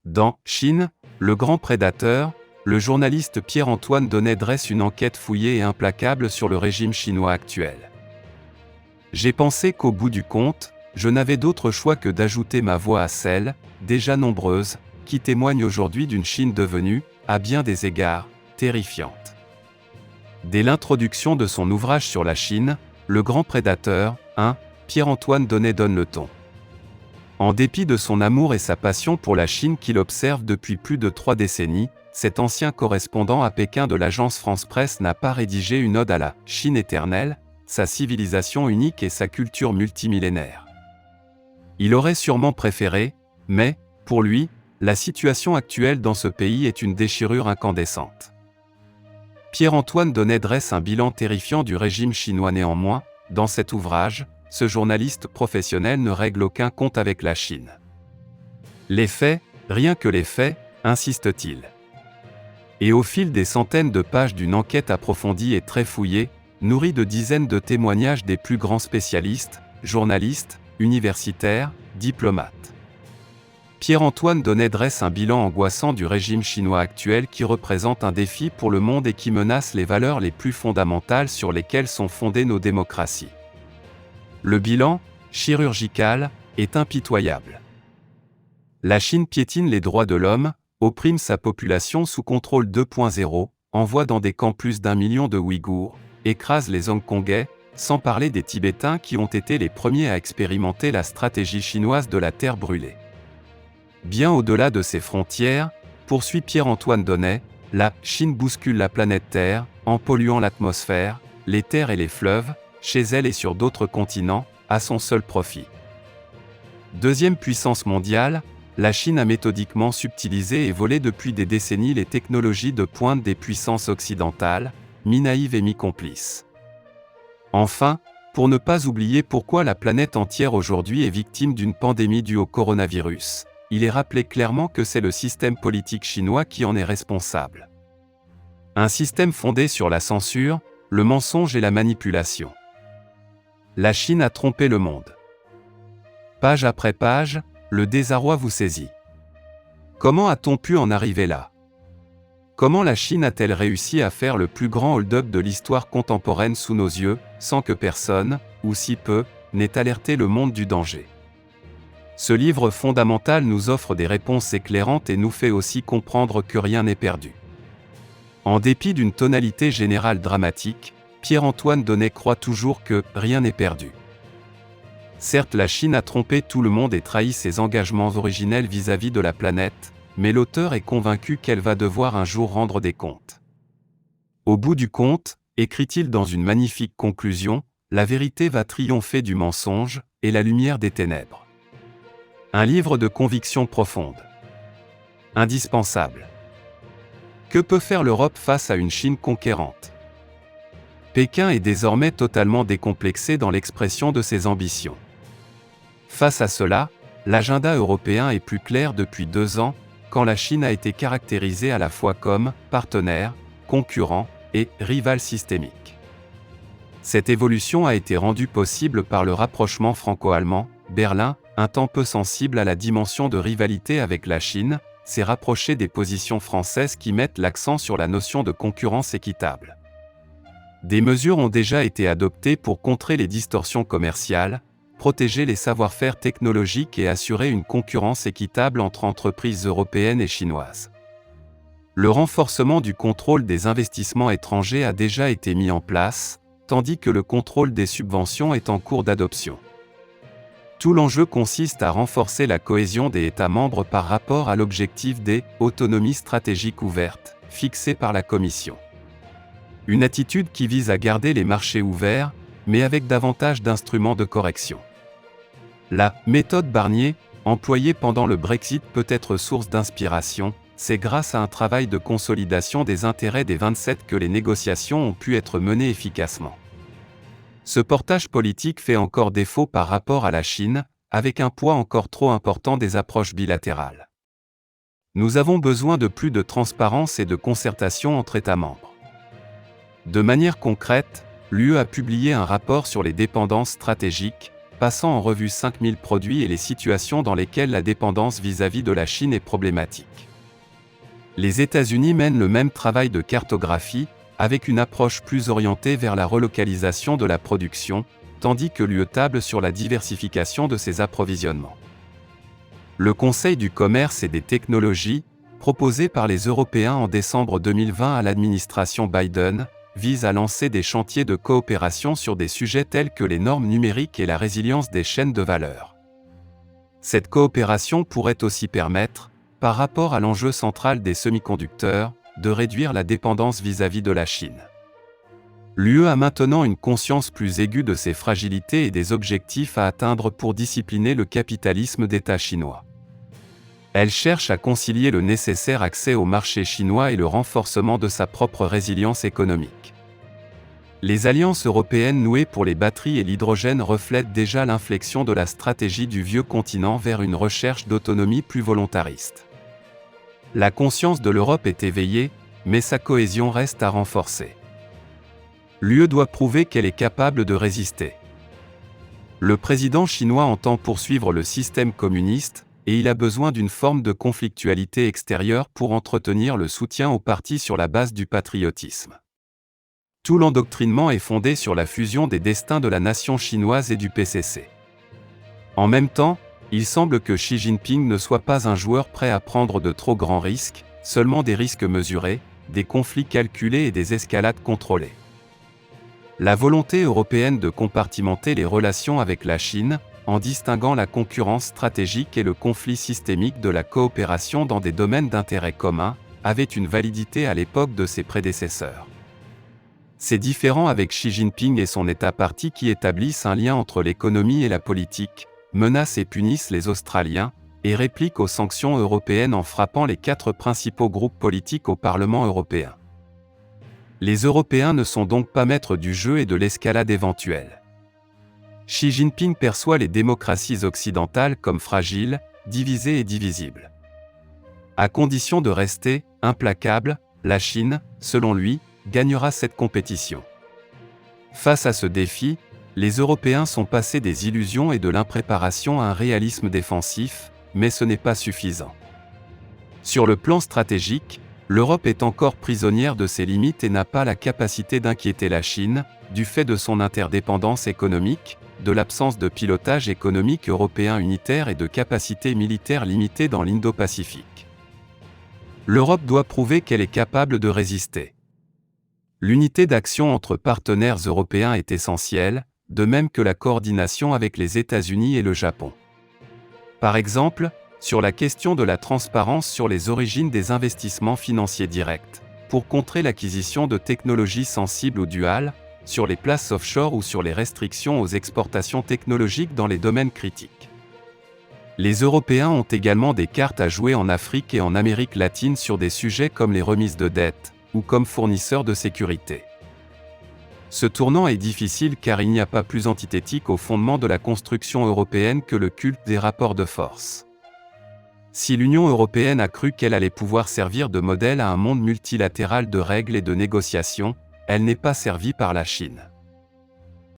Dans « Chine, le grand prédateur », le journaliste Pierre-Antoine Donnet dresse une enquête fouillée et implacable sur le régime chinois actuel. J'ai pensé qu'au bout du compte, je n'avais d'autre choix que d'ajouter ma voix à celles, déjà nombreuses, qui témoignent aujourd'hui d'une Chine devenue, à bien des égards, terrifiante. Dès l'introduction de son ouvrage sur la Chine, Le grand prédateur, Pierre-Antoine Donnet donne le ton. En dépit de son amour et sa passion pour la Chine qu'il observe depuis plus de 3 décennies, cet ancien correspondant à Pékin de l'agence France-Presse n'a pas rédigé une ode à la « Chine éternelle », sa civilisation unique et sa culture multimillénaire. Il aurait sûrement préféré, mais, pour lui, la situation actuelle dans ce pays est une déchirure incandescente. Pierre-Antoine Donnet dresse un bilan terrifiant du régime chinois. Néanmoins, dans cet ouvrage, ce journaliste professionnel ne règle aucun compte avec la Chine. Les faits, rien que les faits, insiste-t-il. Et au fil des centaines de pages d'une enquête approfondie et très fouillée, nourrie de dizaines de témoignages des plus grands spécialistes, journalistes, universitaires, diplomates. Pierre-Antoine Donnet dresse un bilan angoissant du régime chinois actuel qui représente un défi pour le monde et qui menace les valeurs les plus fondamentales sur lesquelles sont fondées nos démocraties. Le bilan, chirurgical, est impitoyable. La Chine piétine les droits de l'homme, opprime sa population sous contrôle 2.0, envoie dans des camps plus d'1 million de Ouïghours, écrase les Hongkongais, sans parler des Tibétains qui ont été les premiers à expérimenter la stratégie chinoise de la terre brûlée. Bien au-delà de ses frontières, poursuit Pierre-Antoine Donnet, la Chine bouscule la planète Terre, en polluant l'atmosphère, les terres et les fleuves, chez elle et sur d'autres continents, à son seul profit. Deuxième puissance mondiale, la Chine a méthodiquement subtilisé et volé depuis des décennies les technologies de pointe des puissances occidentales, mi-naïves et mi-complices. Enfin, pour ne pas oublier pourquoi la planète entière aujourd'hui est victime d'une pandémie due au coronavirus, il est rappelé clairement que c'est le système politique chinois qui en est responsable. Un système fondé sur la censure, le mensonge et la manipulation. La Chine a trompé le monde. Page après page, le désarroi vous saisit. Comment a-t-on pu en arriver là? Comment la Chine a-t-elle réussi à faire le plus grand hold-up de l'histoire contemporaine sous nos yeux, sans que personne, ou si peu, n'ait alerté le monde du danger? Ce livre fondamental nous offre des réponses éclairantes et nous fait aussi comprendre que rien n'est perdu. En dépit d'une tonalité générale dramatique, Pierre-Antoine Donnet croit toujours que rien n'est perdu. Certes, la Chine a trompé tout le monde et trahi ses engagements originels vis-à-vis de la planète, mais l'auteur est convaincu qu'elle va devoir un jour rendre des comptes. Au bout du compte, écrit-il dans une magnifique conclusion, la vérité va triompher du mensonge, et la lumière des ténèbres. Un livre de conviction profonde. Indispensable. Que peut faire l'Europe face à une Chine conquérante? Pékin est désormais totalement décomplexé dans l'expression de ses ambitions. Face à cela, l'agenda européen est plus clair depuis 2 ans, quand la Chine a été caractérisée à la fois comme partenaire, concurrent et rival systémique. Cette évolution a été rendue possible par le rapprochement franco-allemand. Berlin, un temps peu sensible à la dimension de rivalité avec la Chine, s'est rapproché des positions françaises qui mettent l'accent sur la notion de concurrence équitable. Des mesures ont déjà été adoptées pour contrer les distorsions commerciales, protéger les savoir-faire technologiques et assurer une concurrence équitable entre entreprises européennes et chinoises. Le renforcement du contrôle des investissements étrangers a déjà été mis en place, tandis que le contrôle des subventions est en cours d'adoption. Tout l'enjeu consiste à renforcer la cohésion des États membres par rapport à l'objectif des « autonomies stratégiques ouvertes » fixé par la Commission. Une attitude qui vise à garder les marchés ouverts, mais avec davantage d'instruments de correction. La « méthode Barnier », employée pendant le Brexit peut être source d'inspiration, c'est grâce à un travail de consolidation des intérêts des 27 que les négociations ont pu être menées efficacement. Ce portage politique fait encore défaut par rapport à la Chine, avec un poids encore trop important des approches bilatérales. Nous avons besoin de plus de transparence et de concertation entre États membres. De manière concrète, l'UE a publié un rapport sur les dépendances stratégiques, passant en revue 5000 produits et les situations dans lesquelles la dépendance vis-à-vis de la Chine est problématique. Les États-Unis mènent le même travail de cartographie, avec une approche plus orientée vers la relocalisation de la production, tandis que l'UE table sur la diversification de ses approvisionnements. Le Conseil du commerce et des technologies, proposé par les Européens en décembre 2020 à l'administration Biden, vise à lancer des chantiers de coopération sur des sujets tels que les normes numériques et la résilience des chaînes de valeur. Cette coopération pourrait aussi permettre, par rapport à l'enjeu central des semi-conducteurs, de réduire la dépendance vis-à-vis de la Chine. L'UE a maintenant une conscience plus aiguë de ses fragilités et des objectifs à atteindre pour discipliner le capitalisme d'État chinois. Elle cherche à concilier le nécessaire accès au marché chinois et le renforcement de sa propre résilience économique. Les alliances européennes nouées pour les batteries et l'hydrogène reflètent déjà l'inflexion de la stratégie du vieux continent vers une recherche d'autonomie plus volontariste. La conscience de l'Europe est éveillée, mais sa cohésion reste à renforcer. L'UE doit prouver qu'elle est capable de résister. Le président chinois entend poursuivre le système communiste, et il a besoin d'une forme de conflictualité extérieure pour entretenir le soutien au parti sur la base du patriotisme. Tout l'endoctrinement est fondé sur la fusion des destins de la nation chinoise et du PCC. En même temps, il semble que Xi Jinping ne soit pas un joueur prêt à prendre de trop grands risques, seulement des risques mesurés, des conflits calculés et des escalades contrôlées. La volonté européenne de compartimenter les relations avec la Chine, en distinguant la concurrence stratégique et le conflit systémique de la coopération dans des domaines d'intérêt commun, avait une validité à l'époque de ses prédécesseurs. C'est différent avec Xi Jinping et son État-parti qui établissent un lien entre l'économie et la politique, menacent et punissent les Australiens, et répliquent aux sanctions européennes en frappant les 4 principaux groupes politiques au Parlement européen. Les Européens ne sont donc pas maîtres du jeu et de l'escalade éventuelle. Xi Jinping perçoit les démocraties occidentales comme fragiles, divisées et divisibles. À condition de rester implacable, la Chine, selon lui, gagnera cette compétition. Face à ce défi, les Européens sont passés des illusions et de l'impréparation à un réalisme défensif, mais ce n'est pas suffisant. Sur le plan stratégique, l'Europe est encore prisonnière de ses limites et n'a pas la capacité d'inquiéter la Chine, du fait de son interdépendance économique, de l'absence de pilotage économique européen unitaire et de capacités militaires limitées dans l'Indo-Pacifique. L'Europe doit prouver qu'elle est capable de résister. L'unité d'action entre partenaires européens est essentielle, de même que la coordination avec les États-Unis et le Japon. Par exemple, sur la question de la transparence sur les origines des investissements financiers directs, pour contrer l'acquisition de technologies sensibles ou duales, sur les places offshore ou sur les restrictions aux exportations technologiques dans les domaines critiques. Les Européens ont également des cartes à jouer en Afrique et en Amérique latine sur des sujets comme les remises de dettes, ou comme fournisseurs de sécurité. Ce tournant est difficile car il n'y a pas plus antithétique au fondement de la construction européenne que le culte des rapports de force. Si l'Union européenne a cru qu'elle allait pouvoir servir de modèle à un monde multilatéral de règles et de négociations, elle n'est pas servie par la Chine.